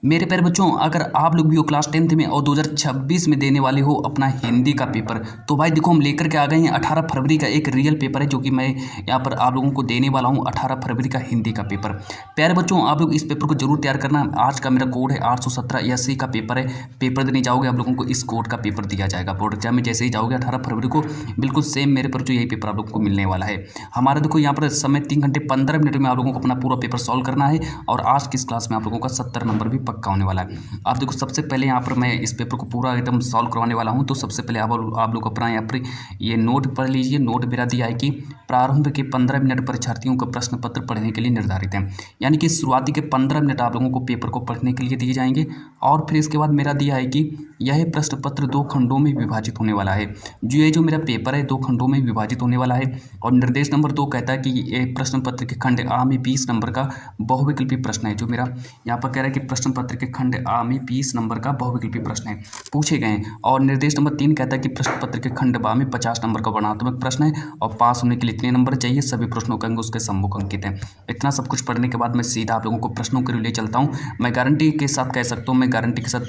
मेरे प्यारे बच्चों, अगर आप लोग भी हो क्लास 10th में और 2026 में देने वाले हो अपना हिंदी का पेपर, तो भाई देखो हम लेकर के आ गए हैं 18 फरवरी का एक रियल पेपर है जो कि मैं यहाँ पर आप लोगों को देने वाला हूँ। 18 फरवरी का हिंदी का पेपर। प्यारे बच्चों, आप लोग इस पेपर को जरूर तैयार करना। आज का मेरा कोड है 817 एससी का पेपर है। पेपर देने जाओगे आप लोगों को इस कोड का पेपर दिया जाएगा। बोर्ड एग्जाम में जैसे ही जाओगे 18 फरवरी को बिल्कुल सेम मेरे पर जो यही पेपर आप लोगों को मिलने वाला है। हमारा देखो यहाँ पर समय 3 घंटे 15 मिनट में आप लोगों को अपना पूरा पेपर सॉल्व करना है और आज की इस क्लास में आप लोगों का 70 नंबर भी पक्का होने वाला है। आप देखो सबसे पहले यहाँ पर मैं इस पेपर को पूरा एकदम सॉल्व करवाने वाला हूँ। तो सबसे पहले आप लोग अपना यहाँ पर ये नोट पढ़ लीजिए। नोट मेरा दिया है कि प्रारंभ के 15 मिनट परीक्षार्थियों का प्रश्न पत्र पढ़ने के लिए निर्धारित है, यानी कि शुरुआती के 15 मिनट आप लोगों को पेपर को पढ़ने के लिए दिए जाएंगे। और फिर इसके बाद मेरा दिया है कि यह प्रश्न पत्र 2 खंडों में विभाजित होने वाला है। जो मेरा पेपर है 2 खंडों में विभाजित होने वाला है। और निर्देश नंबर 2 कहता है कि ये प्रश्न पत्र के खंड आ में 20 नंबर का बहुविकल्पी प्रश्न है। जो मेरा यहाँ पर कह रहा है कि प्रश्न पत्र के खंड आ में 20 नंबर का बहुविकल्पी प्रश्न है, पूछे गए हैं। और निर्देश नंबर 3 कहता है कि प्रश्न पत्र के खंड बा में 50 नंबर का वर्णनात्मक प्रश्न है और पास होने के लिए इतने नंबर चाहिए। सभी प्रश्नों का अंक उसके सम्मुख अंकित है। इतना सब कुछ पढ़ने के बाद मैं सीधा आप लोगों को प्रश्नों के लिए चलता हूँ। मैं गारंटी के साथ कह सकता हूँ, मैं गारंटी के साथ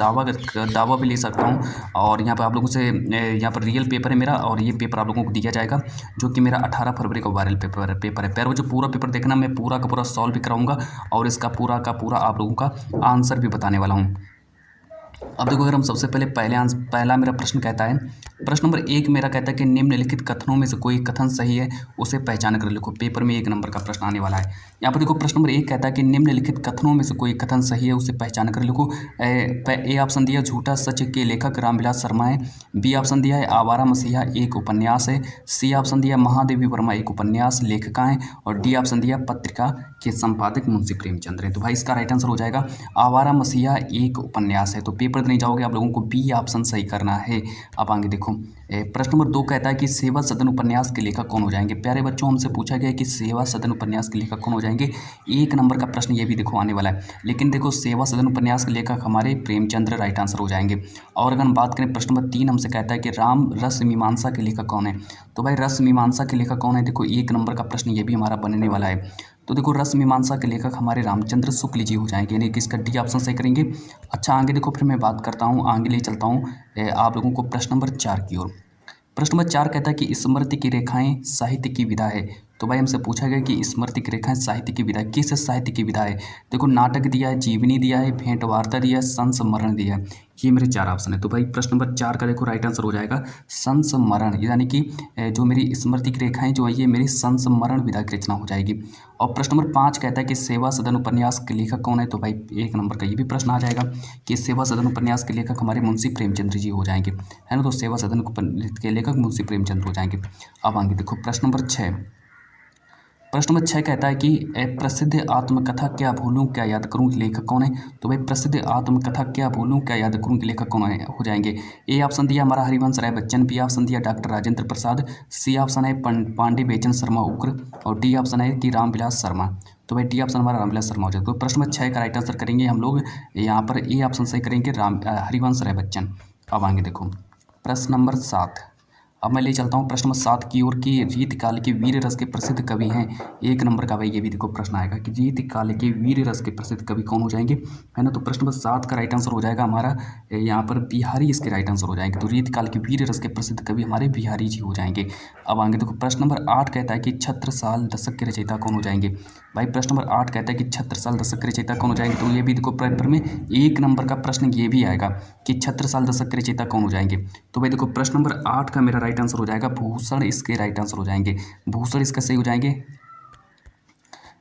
दावा भी ले सकता हूँ। और यहाँ पर आप लोगों से यहाँ पर रियल पेपर है मेरा और ये पेपर आप लोगों को दिया जाएगा जो कि मेरा 18 फरवरी का वायरल पेपर है। प्यारे बच्चों, पूरा पेपर देखना, मैं पूरा का पूरा सॉल्व भी कराऊंगा और इसका पूरा का पूरा आप लोगों का आंसर भी बताने वाला हूँ। अब देखो, अगर हम सबसे पहला मेरा प्रश्न कहता है, प्रश्न नंबर 1 मेरा कहता है कि निम्नलिखित कथनों में से कोई कथन सही है, उसे पहचान कर लिखो। पेपर में 1 नंबर का प्रश्न आने वाला है। यहाँ पर देखो, प्रश्न नंबर 1 कहता है कि निम्नलिखित कथनों में से कोई कथन सही है, उसे पहचान कर लिखो। ए ऑप्शन दिया झूठा सच के लेखक रामविलास शर्मा है। बी ऑप्शन दिया है आवारा मसीहा एक उपन्यास है। सी ऑप्शन दिया महादेवी वर्मा एक उपन्यास लेखिका है। और डी ऑप्शन दिया पत्रिका के संपादक मुंशी प्रेमचंद्र हैं। तो भाई इसका राइट आंसर हो जाएगा आवारा मसीहा एक उपन्यास है। तो पेपर नहीं जाओगे आप लोगों को बी ऑप्शन सही करना है। अब आगे देखो, प्रश्न नंबर 2 कहता है कि सेवा सदन उपन्यास के लेखक कौन हो जाएंगे। प्यारे बच्चों, हमसे पूछा गया कि सेवा सदन उपन्यास के लेखक कौन हो जाएंगे। 1 नंबर का प्रश्न ये भी देखो आने वाला है। लेकिन देखो, सेवा सदन उपन्यास के लेखक हमारे प्रेमचंद्र राइट आंसर हो जाएंगे। और अगर हम बात करें, प्रश्न नंबर 3 हमसे कहता है कि राम रस मीमांसा के लेखक कौन है। तो भाई रस मीमांसा के लेखक कौन है, देखो 1 नंबर का प्रश्न ये भी हमारा बनने वाला है। तो देखो, रस मीमांसा के लेखक हमारे रामचंद्र शुक्ल जी हो जाएंगे, यानी कि इसका डी ऑप्शन सही करेंगे। अच्छा, आगे देखो, फिर मैं बात करता हूँ, आगे ले चलता हूँ आप लोगों को प्रश्न नंबर 4 की ओर। प्रश्न नंबर 4 कहता है कि स्मृति की रेखाएं साहित्य की विधा है। तो भाई हमसे पूछा गया कि स्मृति की रेखाएं साहित्य की विधा, किस साहित्य की विधा है। देखो, नाटक दिया है, जीवनी दिया है, भेंट वार्ता दिया है, संस्मरण दिया है। ये मेरे 4 ऑप्शन है। तो भाई प्रश्न नंबर 4 का देखो राइट आंसर हो जाएगा संस्मरण, यानी कि जो मेरी स्मृति की रेखाएं जो है ये मेरी संस्मरण विधा की रचना हो जाएगी। और प्रश्न नंबर 5 कहता है कि सेवा सदन उपन्यास के लेखक कौन है। तो भाई 1 नंबर का ये भी प्रश्न आ जाएगा कि सेवा सदन उपन्यास के लेखक हमारे मुंशी प्रेमचंद्र जी हो जाएंगे, है ना। तो सेवा सदन के लेखक मुंशी प्रेमचंद्र हो जाएंगे। अब आगे देखो, प्रश्न नंबर 6। प्रश्न नंबर 6 कहता है कि प्रसिद्ध आत्मकथा क्या भूलूं क्या याद करूं के लेखक कौन है। तो भाई प्रसिद्ध आत्मकथा क्या भूलूं क्या याद करूं के लेखक कौन है हो जाएंगे। ए ऑप्शन दिया हमारा हरिवंश राय बच्चन। बी ऑप्शन दिया doctor Rajendra Prasad. C option है पांडे बेचन शर्मा उग्र। और डी ऑप्शन है कि रामविलास शर्मा। तो भाई डी ऑप्शन हमारा रामविलास शर्मा हो जाएगा। तो प्रश्न नंबर 6 का राइट आंसर करेंगे हम लोग यहाँ पर ए ऑप्शन सही करेंगे, हरिवंश राय बच्चन। अब आगे देखो, प्रश्न नंबर 7। अब मैं ले चलता हूँ प्रश्न नंबर 7 की ओर की रीतकाल के वीर रस के प्रसिद्ध कवि हैं। 1 नंबर का भाई ये भी देखो प्रश्न आएगा कि रीतकाल के वीर रस के प्रसिद्ध कवि कौन हो जाएंगे, है ना। तो प्रश्न नंबर 7 का राइट आंसर हो जाएगा हमारा यहाँ पर बिहारी, इसके राइट आंसर हो जाएंगे। तो रीतकाल के वीर रस के प्रसिद्ध कवि हमारे बिहारी जी हो जाएंगे। अब आगे देखो, प्रश्न नंबर 8 कहता है कि छत्रसाल दशक के रचयिता कौन हो जाएंगे। भाई प्रश्न नंबर 8 कहता है कि छत्रसाल दशक के रचयिता कौन हो जाएंगे। तो ये भी देखो पेपर में 1 नंबर का प्रश्न ये भी आएगा कि छत्रसाल दशक के रचयिता कौन हो जाएंगे। तो भाई देखो, प्रश्न नंबर 8 का मेरा राइट आंसर हो जाएगा भूषण, इसके राइट आंसर हो जाएंगे। भूषण इसका सही हो जाएंगे।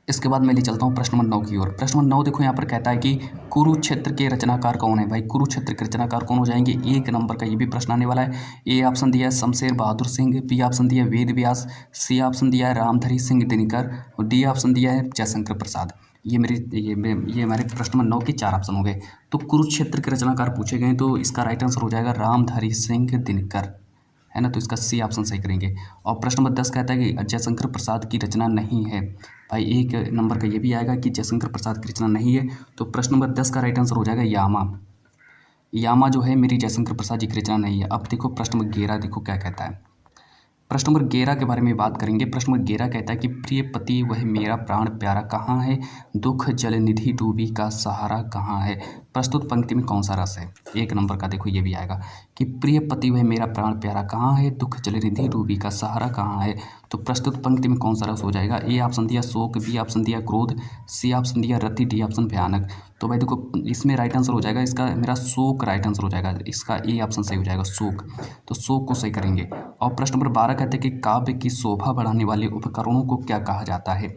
इसके बाद मैं ले चलता हूँ प्रश्न नंबर 9 की ओर। प्रश्न नंबर 9 देखो यहाँ पर कहता है कि कुरुक्षेत्र के रचनाकार कौन है। भाई कुरुक्षेत्र के रचनाकार कौन हो जाएंगे। 1 नंबर का ये भी प्रश्न आने वाला है। ए ऑप्शन दिया है शमशेर बहादुर सिंह। बी ऑप्शन दिया है वेद व्यास। सी ऑप्शन दिया है रामधरी सिंह दिनकर। और डी ऑप्शन दिया है जयशंकर प्रसाद। ये हमारे प्रश्न नंबर 9 के 4 ऑप्शन हो गए। तो कुरुक्षेत्र के रचनाकार पूछे गए, तो इसका राइट आंसर हो जाएगा रामधरी सिंह दिनकर, है ना। तो इसका सी ऑप्शन सही करेंगे। और प्रश्न नंबर 10 कहता है कि जयशंकर प्रसाद की रचना नहीं है। भाई 1 नंबर का ये भी आएगा कि जयशंकर प्रसाद की रचना नहीं है। तो प्रश्न नंबर 10 का राइट आंसर हो जाएगा यामा जो है मेरी जयशंकर प्रसाद जी की रचना नहीं है। अब देखो प्रश्न नंबर 11 देखो क्या कहता है। प्रश्न नंबर 11 के बारे में बात करेंगे। प्रश्न नंबर 11 कहता है कि प्रिय पति वह मेरा प्राण प्यारा कहाँ है, दुख जल निधि डूबी का सहारा कहाँ है। प्रस्तुत पंक्ति में कौन सा रस है। 1 नंबर का देखो ये भी आएगा कि प्रिय पति वह मेरा प्राण प्यारा कहाँ है, दुख जल निधि डूबी का सहारा कहाँ है। तो प्रस्तुत पंक्ति में कौन सा रस हो जाएगा। ए ऑप्शन दिया शोक, बी ऑप्शन दिया क्रोध, सी ऑप्शन दिया रति, डी ऑप्शन भयानक। तो भाई देखो इसमें राइट आंसर हो जाएगा इसका मेरा शोक राइट आंसर हो जाएगा, इसका ए ऑप्शन सही हो जाएगा शोक। तो शोक को सही करेंगे। और प्रश्न नंबर 12 कहते हैं कि काव्य की शोभा बढ़ाने वाले उपकरणों को क्या कहा जाता है।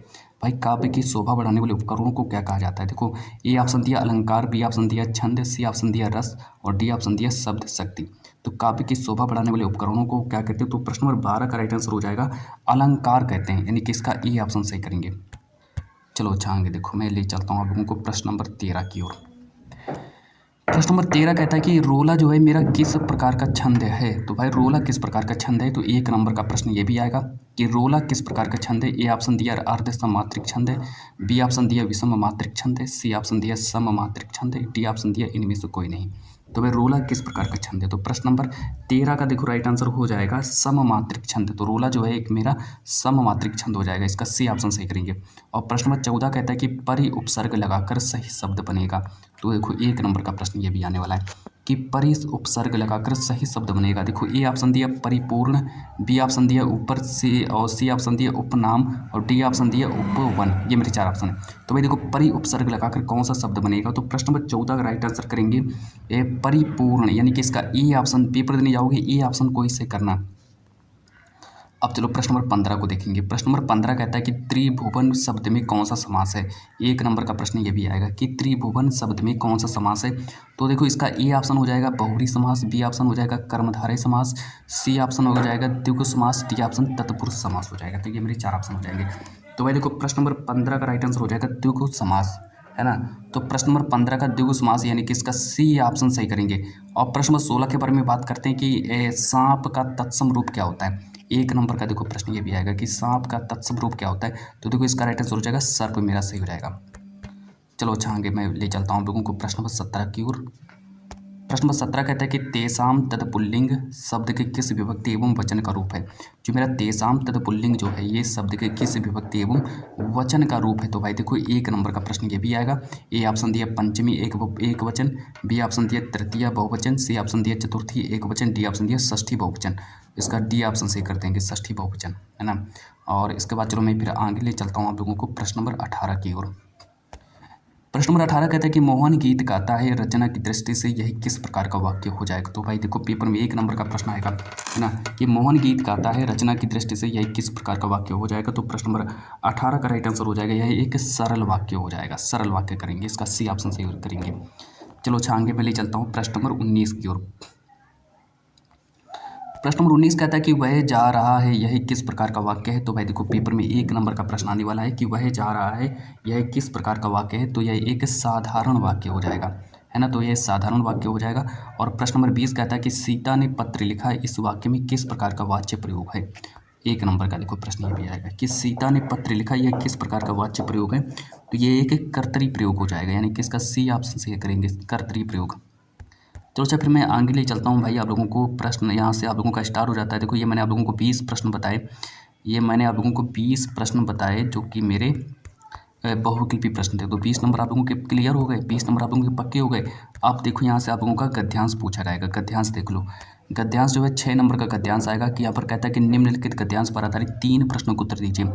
भाई काव्य की शोभा बढ़ाने वाले उपकरणों को क्या कहा जाता है। देखो ए ऑप्शन दिया अलंकार, बी ऑप्शन दिया छंद, सी ऑप्शन दिया रस और डी ऑप्शन दिया शब्द शक्ति। तो काव्य की शोभा बढ़ाने वाले उपकरणों को क्या कहते हैं। तो प्रश्न नंबर 12 का राइट आंसर हो जाएगा अलंकार कहते हैं, यानी कि इसका ए ऑप्शन सही करेंगे। चलो अच्छा आगे देखो मैं ले चलता हूँ आप लोगों को प्रश्न नंबर 13 की ओर। प्रश्न नंबर 13 कहता है कि रोला जो है मेरा किस प्रकार का छंद है। तो भाई रोला किस प्रकार का छंद है। तो 1 नंबर का प्रश्न ये भी आएगा कि रोला किस प्रकार का छंद है। ए ऑप्शन दिया अर्ध सममात्रिक छंद है, बी ऑप्शन दिया विषम मात्रिक छंद है, सी ऑप्शन दिया सममात्रिक छंद है, डी ऑप्शन दिया इनमें से कोई नहीं। तो भाई रोला किस प्रकार का छंद है। तो प्रश्न नंबर 13 का देखो राइट आंसर हो जाएगा सममात्रिक छंद। तो रोला जो है एक मेरा सममात्रिक छंद हो जाएगा, इसका सी ऑप्शन सही करेंगे। और प्रश्न नंबर 14 कहता है कि परि उपसर्ग लगाकर सही शब्द बनेगा। तो देखो 1 नंबर का प्रश्न ये भी आने वाला है कि परि उपसर्ग लगाकर सही शब्द बनेगा। देखो ए ऑप्शन दिया परिपूर्ण, बी ऑप्शन दिया ऊपर से और सी ऑप्शन दिया उपनाम और डी ऑप्शन दिया उपवन। ये मेरे 4 ऑप्शन है। तो भाई देखो परि उपसर्ग लगाकर कौन सा शब्द बनेगा। तो प्रश्न नंबर 14 का राइट आंसर करेंगे परिपूर्ण, यानी कि इसका ए ऑप्शन। पेपर देने जाओगे ए ऑप्शन को इसे करना। अब चलो प्रश्न नंबर 15 को देखेंगे। प्रश्न नंबर 15 कहता है कि त्रिभुवन शब्द में कौन सा समास है। 1 नंबर का प्रश्न ये भी आएगा कि त्रिभुवन शब्द में कौन सा समास है। तो देखो इसका ए ऑप्शन हो जाएगा बहुव्रीहि समास, बी ऑप्शन हो जाएगा कर्मधारय समास, सी ऑप्शन हो जाएगा द्विगु समास, डी ऑप्शन तत्पुरुष समास हो जाएगा। तो ये मेरे 4 ऑप्शन हो जाएंगे। तो भाई देखो प्रश्न नंबर 15 का राइट आंसर हो जाएगा द्विगु समास, है ना। तो प्रश्न नंबर 15 का द्विगु समास यानी कि इसका सी ऑप्शन सही करेंगे। और प्रश्न नंबर 16 के बारे में बात करते हैं कि सांप का तत्सम रूप क्या होता है। 1 नंबर का देखो प्रश्न ये भी आएगा कि सांप का तत्सम रूप क्या होता है। तो देखो इसका राइट आंसर हो जाएगा सर्प, मेरा सही हो जाएगा। चलो अच्छा आगे मैं ले चलता हूँ आप लोगों को प्रश्न नंबर 17 की ओर। प्रश्न नंबर 17 कहता है कि तेसाम तत्पुल्लिंग शब्द के किस विभक्ति एवं वचन का रूप है। जो मेरा तेसाम तत्पुल्लिंग जो है ये शब्द के किस विभक्ति एवं वचन का रूप है। तो भाई देखो 1 नंबर का प्रश्न ये भी आएगा। ए ऑप्शन दिया पंचमी एक वचन, बी ऑप्शन दिया तृतीय बहुवचन, सी ऑप्शन दिया चतुर्थी एक वचन, डी ऑप्शन दिया षष्ठी बहुवचन। इसका डी ऑप्शन सही कर देंगे षष्ठी बहुवचन, है ना। और इसके बाद चलो मैं फिर आगे ले चलता हूँ आप लोगों को प्रश्न नंबर 18 की ओर। प्रश्न नंबर 18 कहता है कि मोहन गीत गाता है रचना की दृष्टि से यही किस प्रकार का वाक्य हो जाएगा। तो भाई देखो पेपर में 1 नंबर का प्रश्न आएगा, है ना, कि मोहन गीत गाता है रचना की दृष्टि से यही किस प्रकार का वाक्य हो जाएगा। तो प्रश्न नंबर 18 का राइट आंसर हो जाएगा यह एक सरल वाक्य हो जाएगा, सरल वाक्य करेंगे, इसका सी ऑप्शन सही करेंगे। चलो अच्छा आगे मैं ले चलता हूँ प्रश्न नंबर 19 की ओर। प्रश्न नंबर 19 कहता है कि वह जा रहा है यह किस प्रकार का वाक्य है। तो भाई देखो पेपर में 1 नंबर का प्रश्न आने वाला है कि वह जा रहा है यह किस प्रकार का वाक्य है। तो यह एक साधारण वाक्य हो जाएगा, है ना। तो यह साधारण वाक्य हो जाएगा। और प्रश्न नंबर 20 कहता है कि सीता ने पत्र लिखा, इस वाक्य में किस प्रकार का वाच्य प्रयोग है। 1 नंबर का देखो प्रश्न ये भी आएगा कि सीता ने पत्र लिखा, यह किस प्रकार का वाच्य प्रयोग है। तो ये एक कर्तरी प्रयोग हो जाएगा, यानी कि इसका सी ऑप्शन से करेंगे कर्तरी प्रयोग। तो अच्छा फिर मैं आगे ले चलता हूँ भाई आप लोगों को प्रश्न यहाँ से आप लोगों का स्टार्ट हो जाता है। देखो ये मैंने आप लोगों को 20 प्रश्न बताए, ये मैंने आप लोगों को 20 प्रश्न बताए जो कि मेरे बहुविकल्पी प्रश्न थे। तो 20 नंबर आप लोगों के क्लियर हो गए, 20 नंबर आप लोगों के पक्के हो गए। अब देखो यहाँ से आप लोगों का गद्यांश पूछा जाएगा। गद्यांश देख लो, गद्यांश जो है 6 नंबर का गद्यांश आएगा कि यहाँ पर कहता है कि निम्नलिखित गद्यांश पर आधारित 3 प्रश्नों को उत्तर दीजिए।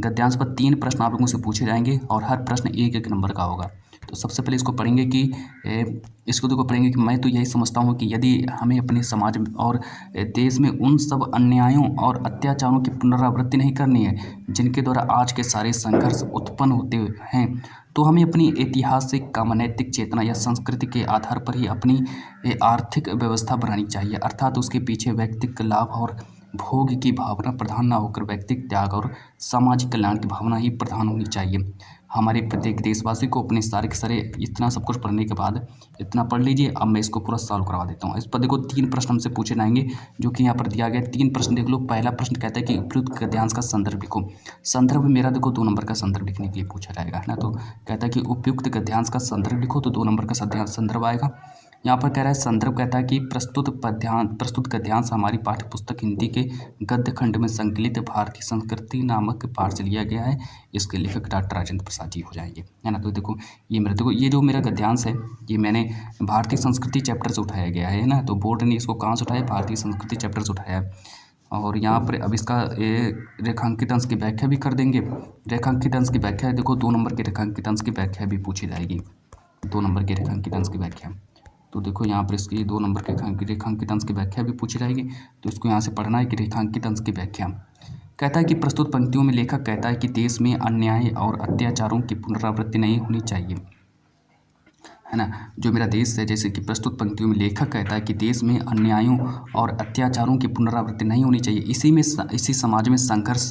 गद्यांश पर 3 प्रश्न आप लोगों से पूछे जाएंगे और हर प्रश्न 1-1 नंबर का होगा। तो सबसे पहले इसको पढ़ेंगे कि इसको देखो पढ़ेंगे कि मैं तो यही समझता हूँ कि यदि हमें अपने समाज और देश में उन सब अन्यायों और अत्याचारों की पुनरावृत्ति नहीं करनी है जिनके द्वारा आज के सारे संघर्ष उत्पन्न होते हैं, तो हमें अपनी ऐतिहासिक नैतिक चेतना या संस्कृति के आधार पर ही अपनी आर्थिक व्यवस्था बनानी चाहिए। अर्थात उसके पीछे व्यक्तिगत लाभ और भोग की भावना प्रधान न होकर व्यक्तिगत त्याग और सामाजिक कल्याण की भावना ही प्रधान होनी चाहिए। हमारे प्रत्येक देशवासी को अपने सारे के सारे इतना सब कुछ पढ़ने के बाद इतना पढ़ लीजिए। अब मैं इसको पूरा सॉल्व करवा देता हूँ। इस पर देखो 3 प्रश्न हमसे पूछे जाएंगे जो कि यहाँ पर दिया गया। 3 प्रश्न देख लो। पहला प्रश्न कहता है कि उपयुक्त गद्यांश का संदर्भ लिखो। संदर्भ मेरा देखो 2 नंबर का संदर्भ लिखने के लिए पूछा जाएगा, है ना। तो कहता है कि उपयुक्त गद्यांश का संदर्भ लिखो, तो 2 नंबर का संदर्भ आएगा। यहाँ पर कह रहा है संदर्भ कहता है कि प्रस्तुत गद्यांश हमारी पाठ्य पुस्तक हिंदी के गद्य खंड में संकलित भारतीय संस्कृति नामक पाठ से लिया गया है। इसके लेखक डॉक्टर राजेंद्र प्रसाद जी हो जाएंगे, है ना। तो देखो ये जो मेरा गद्यांश है ये मैंने भारतीय संस्कृति चैप्टर से उठाया गया है ना। तो बोर्ड ने इसको कहाँ से उठाया, भारतीय संस्कृति चैप्टर से उठाया है। और यहाँ पर अब इसका रेखांकित अंश की व्याख्या भी कर देंगे। रेखांकित अंश की व्याख्या देखो 2 नंबर के रेखांकित अंश की व्याख्या भी पूछी जाएगी, 2 नंबर के रेखांकित अंश की व्याख्या। तो देखो यहाँ पर इसकी 2 नंबर के रेखांकित अंश की व्याख्या भी पूछी जाएगी। तो इसको यहाँ से पढ़ना है कि रेखांकित अंश की व्याख्या कहता है कि प्रस्तुत पंक्तियों में लेखक कहता है कि देश में अन्याय और अत्याचारों की पुनरावृत्ति नहीं होनी चाहिए, है ना। जो मेरा देश है, जैसे कि प्रस्तुत पंक्तियों में लेखक कहता है कि देश में अन्यायों और अत्याचारों की पुनरावृत्ति नहीं होनी चाहिए। इसी समाज में संघर्ष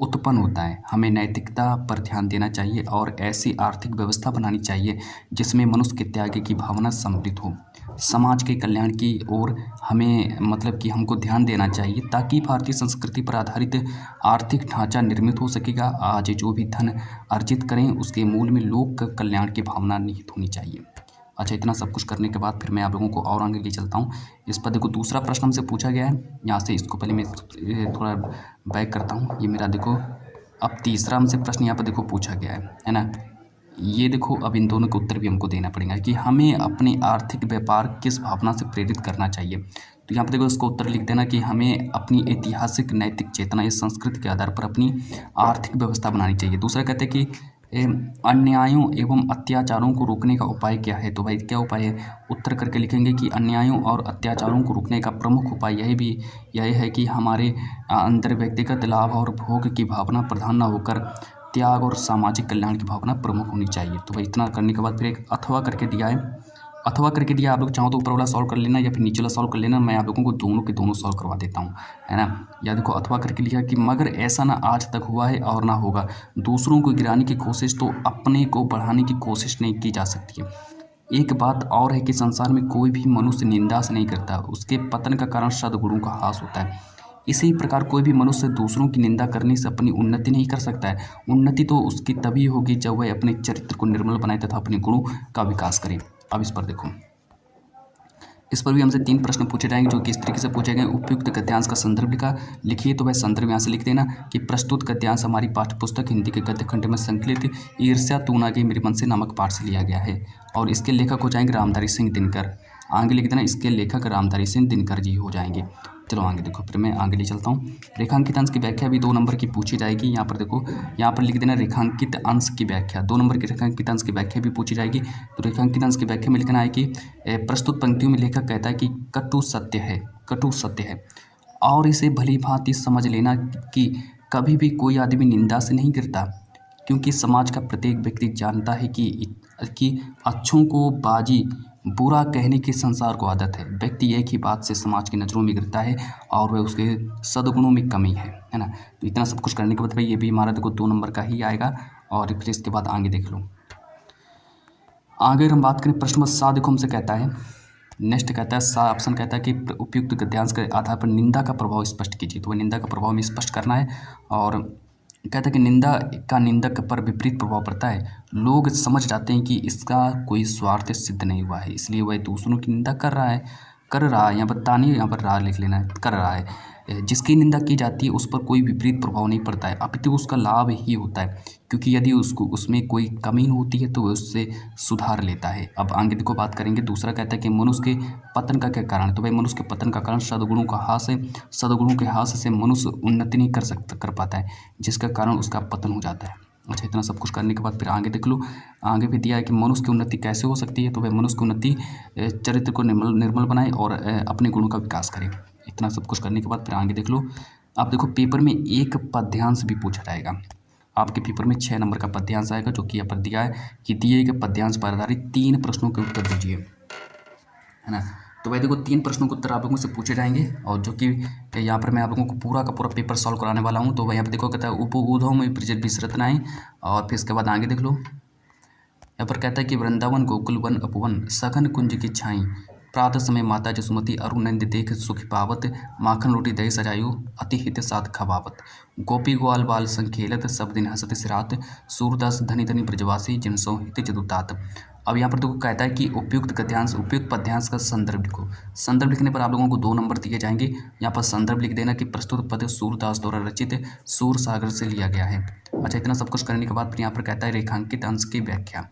उत्पन्न होता है। हमें नैतिकता पर ध्यान देना चाहिए और ऐसी आर्थिक व्यवस्था बनानी चाहिए जिसमें मनुष्य के त्याग की भावना सम्मिलित हो। समाज के कल्याण की ओर हमें हमको ध्यान देना चाहिए ताकि भारतीय संस्कृति पर आधारित आर्थिक ढांचा निर्मित हो सकेगा। आज जो भी धन अर्जित करें उसके मूल में लोक कल्याण की भावना निहित होनी चाहिए। अच्छा, इतना सब कुछ करने के बाद फिर मैं आप लोगों को और आगे ले चलता हूँ। इस पर देखो दूसरा प्रश्न हमसे पूछा गया है, यहाँ से इसको पहले मैं थोड़ा बैक करता हूँ। ये मेरा देखो अब तीसरा हमसे प्रश्न यहाँ पर देखो पूछा गया है ना। ये देखो अब इन दोनों के उत्तर भी हमको देना पड़ेगा कि हमें अपने आर्थिक व्यापार किस भावना से प्रेरित करना चाहिए। तो यहाँ पर देखो इसको उत्तर लिख देना कि हमें अपनी ऐतिहासिक नैतिक चेतना या संस्कृति के आधार पर अपनी आर्थिक व्यवस्था बनानी चाहिए। दूसरा कहते हैं कि अन्यायों एवं अत्याचारों को रोकने का उपाय क्या है। तो भाई क्या उपाय है, उत्तर करके लिखेंगे कि अन्यायों और अत्याचारों को रोकने का प्रमुख उपाय यही है कि हमारे अंदर व्यक्तिगत लाभ और भोग की भावना प्रधान न होकर त्याग और सामाजिक कल्याण की भावना प्रमुख होनी चाहिए। तो भाई इतना करने के बाद फिर एक अथवा करके दिया है। अथवा करके दिया, आप लोग चाहो तो ऊपर वाला सॉल्व कर लेना या फिर नीचे वाला सॉल्व कर लेना। मैं आप लोगों को दोनों के दोनों सॉल्व करवा देता हूँ, है ना। या देखो अथवा करके लिखा कि मगर ऐसा ना आज तक हुआ है और ना होगा। दूसरों को गिराने की कोशिश तो अपने को बढ़ाने की कोशिश नहीं की जा सकती है। एक बात और है कि संसार में कोई भी मनुष्य निंदा से नहीं करता, उसके पतन का कारण सद्गुणों का ह्रास होता है। इसी प्रकार कोई भी मनुष्य दूसरों की निंदा करने से अपनी उन्नति नहीं कर सकता है। उन्नति तो उसकी तभी होगी जब वह अपने चरित्र को निर्मल बनाए तथा अपने गुणों का विकास करे। अब इस पर देखो, इस पर भी हमसे 3 प्रश्न पूछे जाएंगे जो कि इस तरीके से पूछे गए। उपयुक्त गद्यांश का संदर्भ लिखिए। तो वह संदर्भ यहाँ से लिख देना कि प्रस्तुत गद्यांश हमारी पाठ्यपुस्तक हिंदी के गद्य खंड में संकलित ईर्ष्या तू ना गई मेरे मन से नामक पाठ से लिया गया है और इसके लेखक हो जाएंगे रामधारी सिंह दिनकर। आगे लिख देना, इसके लेखक रामधारी सिंह दिनकर जी हो जाएंगे। चलो आगे देखो, फिर मैं आगे ले चलता हूँ। रेखांकित अंश की व्याख्या भी 2 नंबर की पूछी जाएगी। यहाँ पर देखो, यहाँ पर लिख देना रेखांकित अंश की व्याख्या। 2 नंबर की रेखांकित अंश की व्याख्या भी पूछी जाएगी। तो रेखांकित अंश की व्याख्या में लिखना है कि प्रस्तुत पंक्तियों में लेखक कहता है कि कटु सत्य है और इसे भली भांति समझ लेना कि कभी भी कोई आदमी निंदा से नहीं गिरता, क्योंकि समाज का प्रत्येक व्यक्ति जानता है कि अच्छों को बाजी बुरा कहने की संसार को आदत है। व्यक्ति एक ही बात से समाज की नज़रों में गिरता है और वह उसके सद्गुणों में कमी है ना। तो इतना सब कुछ करने के बाद भाई ये भी हमारा देखो 2 नंबर का ही आएगा। और फिर इसके बाद आगे देख लो। आगे हम बात करें प्रश्न नंबर 7 देखो हमसे कहता है, नेक्स्ट कहता है 7 ऑप्शन कहता है कि उपयुक्त गद्यांश के आधार पर निंदा का प्रभाव स्पष्ट कीजिए। तो वह निंदा का प्रभाव में स्पष्ट करना है और कहता है कि निंदा का निंदक पर विपरीत प्रभाव पड़ता है। लोग समझ जाते हैं कि इसका कोई स्वार्थ सिद्ध नहीं हुआ है, इसलिए वह दूसरों की निंदा कर रहा है। यहाँ पर तानी, यहाँ पर रहा लिख लेना है, कर रहा है। जिसकी निंदा की जाती है उस पर कोई विपरीत प्रभाव नहीं पड़ता है, अपितु उसका लाभ ही होता है, क्योंकि यदि उसमें कोई कमी होती है तो वह उससे सुधार लेता है। अब आगे देखो बात करेंगे। दूसरा कहता है कि मनुष्य के पतन का क्या कारण है। तो भाई मनुष्य के पतन का कारण सद्गुणों का ह्रास है। सद्गुणों के ह्रास से मनुष्य उन्नति नहीं कर पाता है, जिसका कारण उसका पतन हो जाता है। अच्छा, इतना सब कुछ करने के बाद फिर आगे देख लो। आगे भी दिया है कि मनुष्य की उन्नति कैसे हो सकती है। तो भाई मनुष्य की उन्नति चरित्र को निर्मल बनाए और अपने गुणों का विकास करे। इतना सब कुछ करने के बाद फिर आगे देख लो। आप देखो पेपर में एक पद्यांश भी पूछा जाएगा। आपके पेपर में 6 नंबर का पद्यांश आएगा, जो कि यहाँ पर दिया है कि दिए गए पद्यांश पर आधारित 3 प्रश्नों के उत्तर दीजिए, है ना। तो भाई देखो 3 प्रश्नों के उत्तर आप लोगों से पूछे जाएंगे और जो कि यहाँ पर मैं आप लोगों को पूरा का पूरा पेपर सॉल्व कराने वाला हूँ। तो भाई यहाँ पर देखो कहता है उपबोधों में प्रजत विसरतनाएँ। और फिर इसके बाद आगे देख लो। यहाँ पर कहता है कि वृंदावन गोकुल वन उपवन सघन कुंज की छाई, प्रातः समय माता जसुमती अरुणंद देख सुख पावत, माखन रोटी दही सजायु अति हित साथ खवावत, गोपी ग्वाल बाल संखेलत सब दिन हसत सिरात, सूरदास धनी धनी ब्रजवासी जिनसो हित जदुतात। अब यहाँ पर देखो कहता है कि उपयुक्त गद्यांश उपयुक्त पद्यांश का संदर्भ लिखो। संदर्भ लिखने पर आप लोगों को 2 नंबर दिए जाएंगे। यहाँ पर संदर्भ लिख देना कि प्रस्तुत पद्य सूरदास द्वारा रचित सूरसागर से लिया गया है। अच्छा, इतना सब कुछ करने के बाद फिर यहाँ पर कहता है रेखांकित अंश की व्याख्या।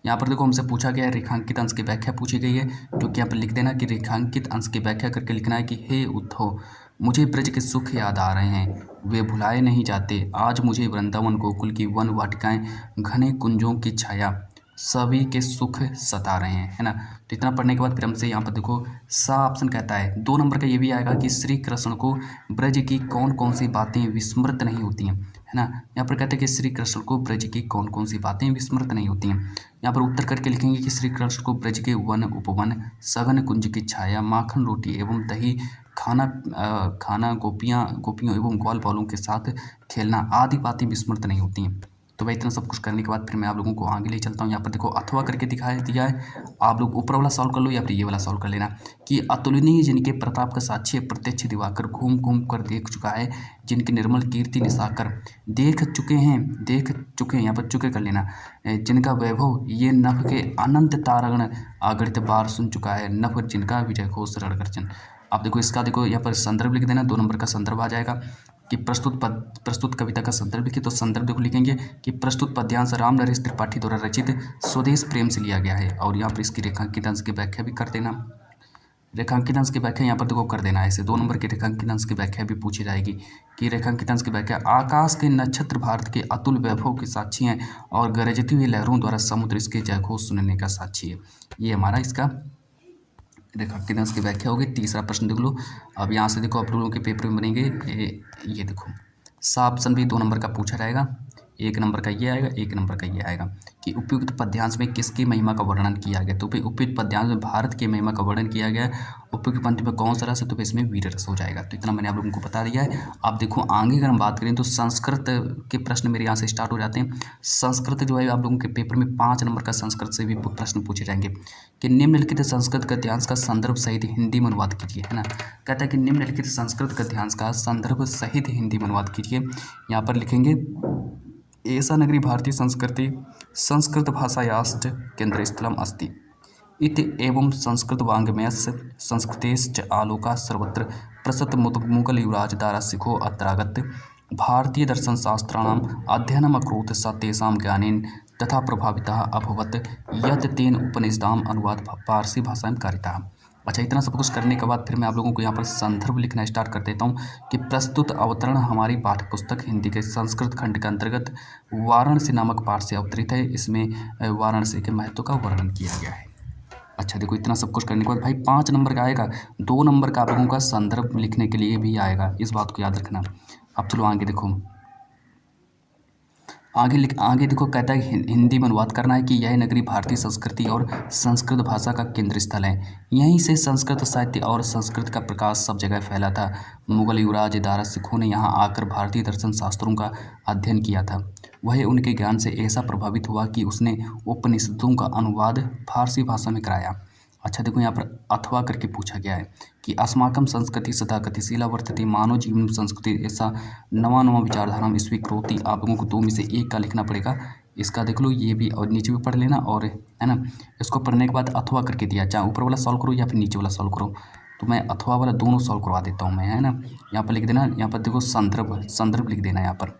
यहाँ पर देखो हमसे पूछा गया है रेखांकित अंश की व्याख्या पूछी गई है, जो कि यहाँ पर लिख देना कि रेखांकित अंश की व्याख्या करके लिखना है कि हे उद्धव, मुझे ब्रज के सुख याद आ रहे हैं, वे भुलाए नहीं जाते। आज मुझे वृंदावन गोकुल की वन वाटिकाएं, घने कुंजों की छाया, सभी के सुख सता रहे हैं, है ना। तो इतना पढ़ने के बाद फिर हमसे यहाँ पर देखो सा ऑप्शन कहता है 2 नंबर का ये भी आएगा कि श्री कृष्ण को ब्रज की कौन कौन सी बातें विस्मृत नहीं होती हैं, है ना। यहाँ पर कहते हैं कि श्री कृष्ण को ब्रज की कौन कौन सी बातें विस्मृत नहीं होती हैं। यहाँ पर उत्तर करके लिखेंगे कि श्री कृष्ण को ब्रज के वन उपवन, सघन कुंज की छाया, माखन रोटी एवं दही खाना गोपियों एवं ग्वाल बालों के साथ खेलना आदि बातें विस्मृत नहीं होती हैं। तो भाई इतना सब कुछ करने के बाद फिर मैं आप लोगों को आगे ले चलता हूँ। यहाँ पर देखो अथवा करके दिखाया दिया है, आप लोग ऊपर वाला सॉल्व कर लो या फिर ये वाला सॉल्व कर लेना कि अतुलनीय जिनके प्रताप का साक्षी प्रत्यक्ष दिवाकर घूम घूम कर देख चुका है, जिनकी निर्मल कीर्ति निशाकर देख चुके हैं यहाँ पर चुके कर लेना, जिनका वैभव ये नभ के अनंत तारागण आगृत बार सुन चुका है, नभ जिनका विजय घोष रणगर्जन। आप देखो इसका देखो यहाँ पर संदर्भ लिख देना, 2 नंबर का संदर्भ आ जाएगा कि प्रस्तुत कविता का संदर्भ लिखिए। तो संदर्भ देखो लिखेंगे कि प्रस्तुत पद्यांश राम नरेश त्रिपाठी द्वारा रचित स्वदेश प्रेम से लिया गया है। और यहाँ पर इसकी रेखांकित अंश की व्याख्या भी कर देना। रेखांकित अंश की व्याख्या यहाँ पर देखो कर देना। ऐसे 2 नंबर की रेखांकित अंश की व्याख्या भी पूछी जाएगी कि रेखांकित अंश की व्याख्या आकाश के नक्षत्र भारत के अतुल वैभव के साक्षी हैं और गरजती हुई लहरों द्वारा समुद्र इसके जयघोष सुनने का साक्षी है। ये हमारा इसका रेखांकित अंश की व्याख्या होगी। तीसरा प्रश्न देख लो। अब यहाँ से देखो आप लोगों के पेपर में बनेंगे ये देखो सा ऑप्शन भी 2 नंबर का पूछा जाएगा। 1 नंबर का ये आएगा, 1 नंबर का ये आएगा कि उपयुक्त पद्यांश में किसकी महिमा का वर्णन किया गया। तो उपयुक्त पद्यांश में भारत की महिमा का वर्णन किया गया है। उपयुक्त पंक्ति में कौन सा रस है, तो इसमें वीर रस हो जाएगा। तो इतना मैंने आप लोगों को बता दिया है। अब देखो आगे अगर हम बात करें तो संस्कृत के प्रश्न मेरे यहाँ से स्टार्ट हो जाते हैं। संस्कृत जो है आप लोगों के पेपर में 5 नंबर का संस्कृत से भी प्रश्न पूछे जाएंगे कि निम्नलिखित संस्कृत गद्यांश का संदर्भ सहित हिंदी में अनुवाद कीजिए, है ना। कहता है कि निम्नलिखित संस्कृत गद्यांश का संदर्भ सहित हिंदी में अनुवाद कीजिए। यहाँ पर लिखेंगे एषा नगरी भारतीय संस्कृत भाषायाश्च केन्द्रस्थलम् अस्ति इति एवं संस्कृत वाङ्मयस्य संस्कृतेश्च आलोका सर्वत्र प्रसत मुगल युवराज दारासिखो अत्रागत भारतीय दर्शनशास्त्राणाम् अध्ययनम् अकरोत् स तेषां ज्ञानेन तथा प्रभावितः अभवत् यत् तेन उपनिषदाम् अनुवाद पारसी भाषायां कारितः। अच्छा, इतना सब कुछ करने के बाद फिर मैं आप लोगों को यहाँ पर संदर्भ लिखना स्टार्ट कर देता हूँ कि प्रस्तुत अवतरण हमारी पाठ्यपुस्तक हिंदी के संस्कृत खंड के अंतर्गत वाराणसी नामक पाठ से अवतरित है। इसमें वाराणसी के महत्व का वर्णन किया गया है। अच्छा देखो, इतना सब कुछ करने के बाद भाई 5 नंबर का आएगा, 2 नंबर का आप लोगों का संदर्भ लिखने के लिए भी आएगा, इस बात को याद रखना। अब चलो आगे देखो, आगे देखो कहता है हिंदी में अनुवाद करना है कि यह नगरी भारतीय संस्कृति और संस्कृत भाषा का केंद्र स्थल है। यहीं से संस्कृत साहित्य और संस्कृत का प्रकाश सब जगह फैला था। मुगल युवराज दारा सिखों ने यहाँ आकर भारतीय दर्शन शास्त्रों का अध्ययन किया था। वह उनके ज्ञान से ऐसा प्रभावित हुआ कि उसने उपनिषदों का अनुवाद फारसी भाषा में कराया। अच्छा देखो, यहाँ पर अथवा करके पूछा गया है कि अस्माकं संस्कृति सदा गतिशीला वर्तते मानव जीवन संस्कृति ऐसा नवा विचारधारा में स्वीकृति। आप लोगों को 2 में से 1 का लिखना पड़ेगा। इसका देख लो, ये भी और नीचे भी पढ़ लेना, और है ना, इसको पढ़ने के बाद अथवा करके दिया, चाहे ऊपर वाला सॉल्व करो या फिर नीचे वाला सॉल्व करो। तो मैं अथवा वाला दोनों सॉल्व करवा देता हूँ मैं, है ना। यहाँ पर लिख देना, यहाँ पर देखो संदर्भ लिख देना। यहाँ पर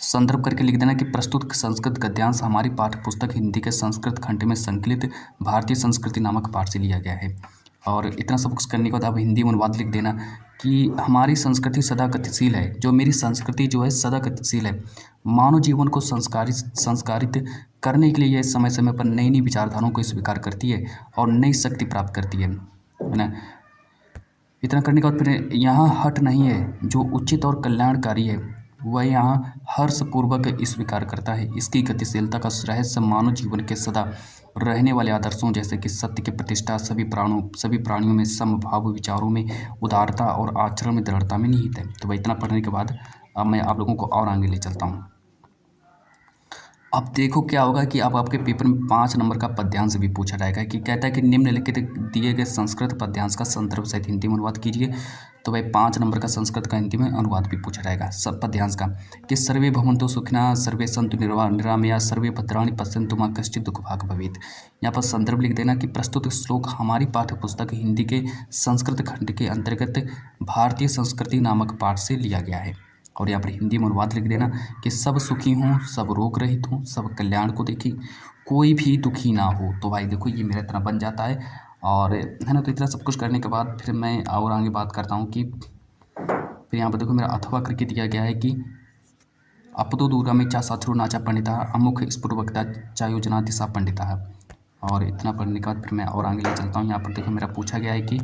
संदर्भ करके लिख देना कि प्रस्तुत संस्कृत गद्यांश हमारी पाठ्यपुस्तक हिंदी के संस्कृत खंड में संकलित भारतीय संस्कृति नामक पाठ से लिया गया है। और इतना सब कुछ करने के बाद आप हिंदी में अनुवाद लिख देना कि हमारी संस्कृति सदा गतिशील है, जो मेरी संस्कृति जो है सदा गतिशील है। मानव जीवन को संस्कारित करने के लिए यह समय समय पर नई नई विचारधाराओं को स्वीकार करती है और नई शक्ति प्राप्त करती है ना। इतना करने के बाद फिर यहाँ हट नहीं है, जो उचित और कल्याणकारी है वह यहाँ हर्षपूर्वक स्वीकार करता है। इसकी गतिशीलता का रहस्य मानव जीवन के सदा रहने वाले आदर्शों जैसे कि सत्य की प्रतिष्ठा, सभी प्राणियों में समभाव, विचारों में उदारता और आचरण में दृढ़ता में निहित है। तो भाई इतना पढ़ने के बाद अब मैं आप लोगों को और आगे ले चलता हूँ। अब देखो क्या होगा कि अब आपके पेपर में 5 नंबर का पद्यांश भी पूछा जाएगा कि कहता है कि निम्नलिखित दिए गए संस्कृत पद्यांश का संदर्भ सहित हिंदी में अनुवाद कीजिए। तो भाई 5 नंबर का संस्कृत का हिंदी में अनुवाद भी पूछा जाएगा सब पद्यांश का कि सर्वे भवन्तु सुखिनः सर्वे सन्तु निरामया सर्वे भद्राणि पश्यन्तु मा कश्चित् दुःखभाग् भवेत्। यहाँ पर संदर्भ लिख देना कि प्रस्तुत श्लोक हमारी पाठ्य पुस्तक हिंदी के संस्कृत खंड के अंतर्गत भारतीय संस्कृति नामक पाठ से लिया गया है। और यहाँ पर हिंदी में अनुवाद लिख देना कि सब सुखी हों, सब रोग रहित हों, सब कल्याण को देखें, कोई भी दुखी ना हो। तो भाई देखो ये मेरा इतना बन जाता है और है ना। तो इतना सब कुछ करने के बाद फिर मैं और आगे बात करता हूँ कि फिर यहाँ पर देखो मेरा अथवा करके दिया गया है कि अपतो दूरगामी चा साथुरो नाचा पंडिता अमुख स्फुटवक्ता चा योजना दिशा पंडिता। और इतना पढ़ने के बाद फिर मैं और आगे ले चलता हूँ। यहाँ पर देखो मेरा पूछा गया है कि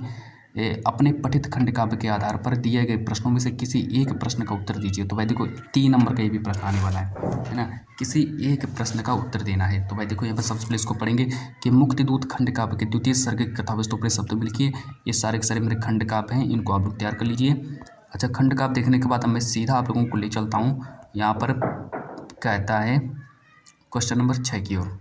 अपने पठित खंड काव्य के आधार पर दिए गए प्रश्नों में से किसी एक प्रश्न का उत्तर दीजिए। तो भाई देखो 3 नंबर का ये भी प्रश्न आने वाला है ना। किसी एक प्रश्न का उत्तर देना है। तो भाई देखो यहाँ पर सबसे पहले इसको पढ़ेंगे कि मुक्तिदूत खंड काव्य के द्वितीय सर्ग कथा वस्तु अपने शब्दों में लिखिए। ये सारे के सारे मेरे खंड काव्य हैं, इनको आप लोग तैयार कर लीजिए। अच्छा, खंड काव्य देखने के बाद अब मैं सीधा आप लोगों को ले चलता हूँ। यहाँ पर कहता है क्वेश्चन नंबर 6 की ओर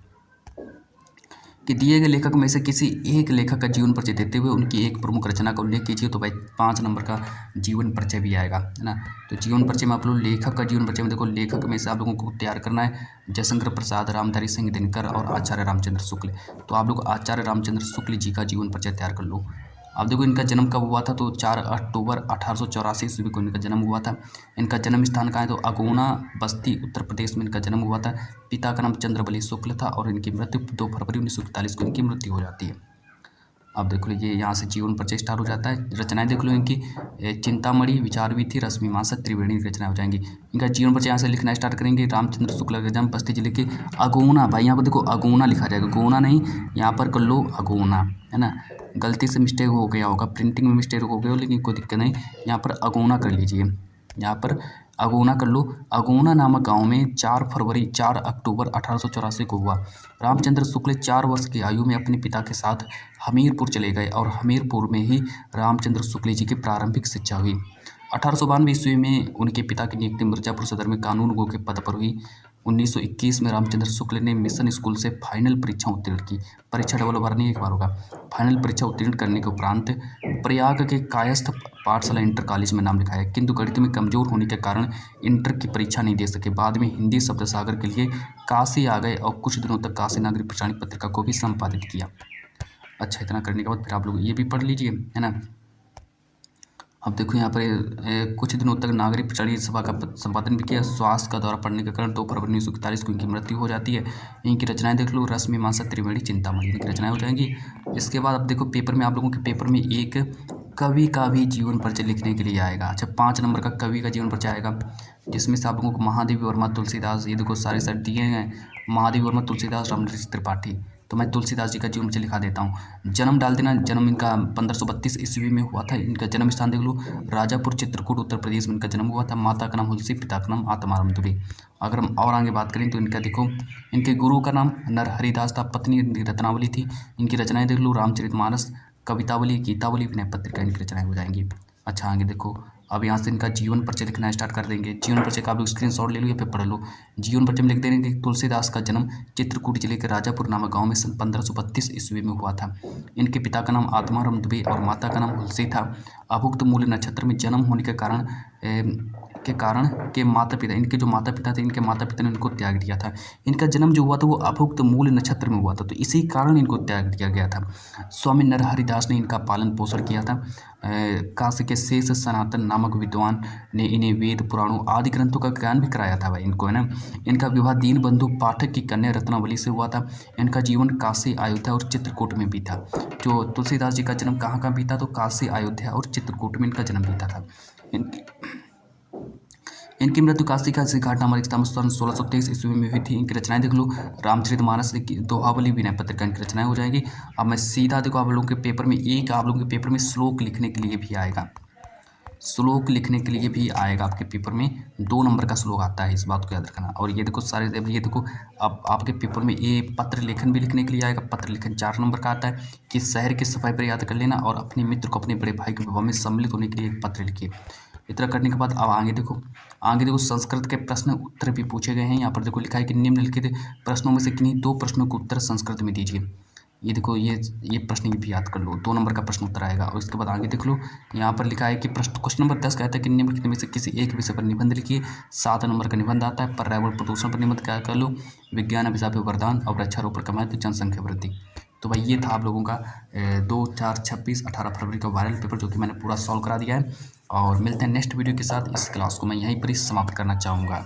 कि दिए गए लेखक में से किसी एक लेखक का जीवन परिचय देते हुए उनकी एक प्रमुख रचना का उल्लेख कीजिए। तो भाई 5 नंबर का जीवन परिचय भी आएगा, है ना। तो जीवन परिचय में आप लोग लेखक का जीवन परिचय में देखो, लेखक में से आप लोगों को तैयार करना है जयशंकर प्रसाद, रामधारी सिंह दिनकर और आचार्य रामचंद्र शुक्ल। तो आप लोग आचार्य रामचंद्र शुक्ल जी का जीवन परिचय तैयार कर लो। अब देखो इनका जन्म कब हुआ था, तो 4 अक्टूबर 1884 ईस्वी को इनका जन्म हुआ था। इनका जन्म स्थान कहाँ है, तो अगुना बस्ती उत्तर प्रदेश में इनका जन्म हुआ था। पिता का नाम चंद्रबली शुक्ल था और इनकी मृत्यु 2 फरवरी 1941 को इनकी मृत्यु हो जाती है। अब देख लो ये यहाँ से जीवन परिचय स्टार्ट हो जाता है। रचनाएं देख लो इनकी, चिंतामणि, विचार भी थी, रश्मिमासा, त्रिवेणी रचनाएं हो जाएंगी। इनका जीवन परिचय यहाँ से लिखना स्टार्ट करेंगे। रामचंद्र शुक्ल का जन्म बस्ती जिले के अगुना, भाई यहाँ पर देखो अगुना लिखा जाएगा, गोना नहीं, यहाँ पर कर लो अगुना, है ना। गलती से मिस्टेक हो गया होगा, प्रिंटिंग में मिस्टेक हो गया हो, लेकिन कोई दिक्कत नहीं, यहाँ पर अगुना कर लीजिए। यहाँ पर अगुना कर लो। अगुना नामक गांव में 4 अक्टूबर 1884 को हुआ। रामचंद्र शुक्ल 4 वर्ष की आयु में अपने पिता के साथ हमीरपुर चले गए और हमीरपुर में ही रामचंद्र शुक्ल जी की प्रारंभिक शिक्षा हुई। 1892 ईस्वी में उनके पिता की नियुक्ति मिर्जापुर सदर में कानून गो के पद पर हुई। 1921 में रामचंद्र शुक्ल ने मिशन स्कूल से फाइनल परीक्षा उत्तीर्ण की। परीक्षा डबल बार नहीं, एक बार होगा। फाइनल परीक्षा उत्तीर्ण करने के उपरांत प्रयाग के कायस्थ पाठशाला इंटर कॉलेज में नाम लिखाया, किंतु गणित में कमजोर होने के कारण इंटर की परीक्षा नहीं दे सके। बाद में हिंदी शब्द सागर के लिए काशी आ गए और कुछ दिनों तक काशी नागरिक प्रचारित पत्रिका को भी संपादित किया। अच्छा, इतना करने के बाद फिर आप लोग ये भी पढ़ लीजिए, है ना। अब देखो यहाँ पर कुछ दिनों तक नागरिक प्रचारित सभा का संपादन भी किया। स्वास्थ्य का दौरा पड़ने के कारण 2 फरवरी 1941 को इनकी मृत्यु हो जाती है। इनकी रचनाएं देख लो, रश्मिमासा, त्रिवेणी, चिंतामणि, इनकी रचनाएं हो जाएंगी। इसके बाद अब देखो पेपर में आप लोगों के पेपर में एक कवि का भी जीवन परिचय लिखने के लिए आएगा। अच्छा, 5 नंबर का कवि का जीवन परिचय आएगा, जिसमें से आप लोगों को महादेवी वर्मा, तुलसीदास, ये देखो सारे सारे दिए हैं। महादेवी वर्मा, तुलसीदास, रमणीश त्रिपाठी। तो मैं तुलसीदास जी का जीवन परिचय लिखा देता हूँ। जन्म डाल देना, जन्म इनका 1532 ईस्वी में हुआ था। इनका जन्म स्थान देख लो, राजापुर चित्रकूट उत्तर प्रदेश में इनका जन्म हुआ था। माता का नाम हुलसी, पिता का नाम आत्माराम दुबे। अगर हम और आगे बात करें तो इनका देखो, इनके गुरु का नाम नरहरिदास था, पत्नी इनकी रत्नावली थी। इनकी रचनाएं देख लो, रामचरितमानस, कवितावली, गीतावली, विनय पत्रिका इनकी रचनाएं हो जाएंगी। अच्छा, आगे देखो अब यहाँ से इनका जीवन परिचय लिखना स्टार्ट कर देंगे। जीवन परिचय का आप लोग स्क्रीनशॉट ले लो या फिर पढ़ लो। जीवन परिचय में लिख देंगे कि तुलसीदास का जन्म चित्रकूट जिले के राजापुर नामक गांव में सन 1532 ईस्वी में हुआ था। इनके पिता का नाम आत्माराम दुबे और माता का नाम हुलसी था। अभुक्त मूल नक्षत्र में जन्म होने के कारण माता पिता, इनके जो माता पिता थे, इनके माता पिता ने इनको त्याग दिया था। इनका जन्म जो हुआ था वो अभुक्त मूल नक्षत्र में हुआ था, तो इसी कारण इनको त्याग दिया गया था। स्वामी नरहरिदास ने इनका पालन पोषण किया था। काशी के शेष सनातन नामक विद्वान ने इन्हें वेद, पुराणों आदि ग्रंथों का ज्ञान भी कराया था भाई इनको, है ना। इनका विवाह दीनबंधु पाठक की कन्या रत्नावली से हुआ था। इनका जीवन काशी, अयोध्या और चित्रकूट में बीता। जो तुलसीदास जी का जन्म कहाँ कहाँ बीता, तो काशी, अयोध्या और चित्रकूट में इनका जन्म बीता था। इनकी मृत्यु काशी का घाट नामक स्थान 1623 ईस्वी में हुई थी। इनकी रचनाएं देख लो, रामचरितमानस, दोहावली, विनय पत्रिका इनकी रचनाएं हो जाएगी। अब मैं सीधा देखो आप लोगों के पेपर में श्लोक लिखने के लिए भी आएगा। श्लोक लिखने के लिए भी आएगा आपके पेपर में 2 नंबर का श्लोक आता है, इस बात को याद रखना। और ये देखो सारे, ये देखो अब आपके पेपर में ये पत्र लेखन भी लिखने के लिए आएगा। पत्र लेखन 4 नंबर का आता है कि शहर की सफाई पर याद कर लेना और अपने मित्र को अपने बड़े भाई के विवाह में सम्मिलित होने के लिए एक पत्र लिखिए। इतना करने के बाद अब आगे देखो संस्कृत के प्रश्न उत्तर भी पूछे गए हैं। यहाँ पर देखो लिखा है कि निम्नलिखित प्रश्नों में से किन्हीं 2 प्रश्नों के उत्तर संस्कृत में दीजिए। ये देखो ये प्रश्न भी याद कर लो, 2 नंबर का प्रश्न उत्तर आएगा। और इसके बाद आगे देख लो, यहाँ पर लिखा है कि क्वेश्चन नंबर 10 कहता है कि निम्नलिखित में से किसी एक विषय पर निबंध लिखिए। 7 नंबर का निबंध आता है। पर्यावरण प्रदूषण पर निबंध क्या कर लो, विज्ञान अभिशाप वरदान और वृक्षारोपण का महत्व, जनसंख्या वृद्धि। तो भाई ये था आप लोगों का 2, 4, 26, 18 फरवरी का वायरल पेपर, जो कि मैंने पूरा सॉल्व करा दिया है। और मिलते हैं नेक्स्ट वीडियो के साथ। इस क्लास को मैं यहीं पर ही समाप्त करना चाहूँगा।